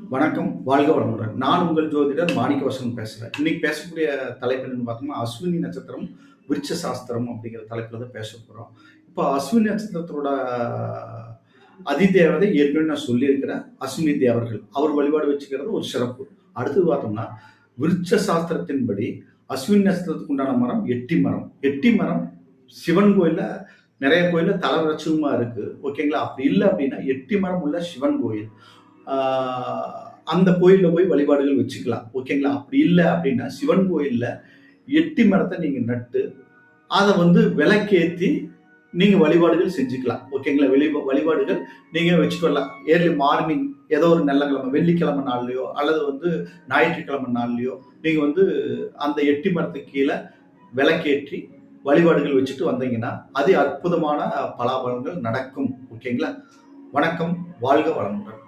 வணக்கம், வாழ்க வளமுடன். நான் உங்கள் ஜோதிடர் மாணிக்கவாசகன் பேசுறேன். இன்னைக்கு பேசக்கூடிய தலைப்பு என்னன்னு பார்த்தோம்னா, அஸ்வினி நட்சத்திரம், விருட்ச சாஸ்திரம் அப்படிங்கிற தலைப்புல தான் பேசப் போறோம். இப்போ அஸ்வினி நட்சத்திரத்தோட அதிதேவதை ஏற்கனவே நான் சொல்லியிருக்கிறேன். அஸ்வினி தேவர்கள். அவர் வழிபாடு வச்சுக்கிறது ஒரு சிறப்பு. அடுத்தது பார்த்தோம்னா, விருட்ச சாஸ்திரத்தின்படி அஸ்வினி நட்சத்திரத்துக்கு உண்டான மரம் எட்டி மரம். எட்டி மரம் சிவன் கோயில்ல நிறைய கோயில்ல தலவிருட்சமா இருக்கு. ஓகேங்களா? அப்படி இல்ல அப்படின்னா, எட்டி மரம் உள்ள சிவன் கோயில். அந்த கோயில்ல போய் வழிபாடுகள் வச்சுக்கலாம். ஓகேங்களா? அப்படி இல்ல அப்படின்னா, சிவன் கோயில்ல எட்டி மரத்த நீங்க நட்டு, அத விளக்கேத்தி நீங்க வழிபாடுகள் செஞ்சுக்கலாம். ஓகேங்களா? வழிபாடுகள் நீங்க வச்சுட்டு வரலாம். ஏர்லி மார்னிங் ஏதோ ஒரு நல்ல கிழமை, வெள்ளிக்கிழமை நாள்லயோ அல்லது ஞாயிற்றுக்கிழமை நாள்லயோ நீங்க அந்த எட்டி மரத்துக்கு கீழ விளக்கேற்றி வழிபாடுகள் வச்சுட்டு வந்தீங்கன்னா, அதி அற்புதமான பலாபலன்கள் நடக்கும். ஓகேங்களா? வணக்கம். வாழ்க வளமுடன்.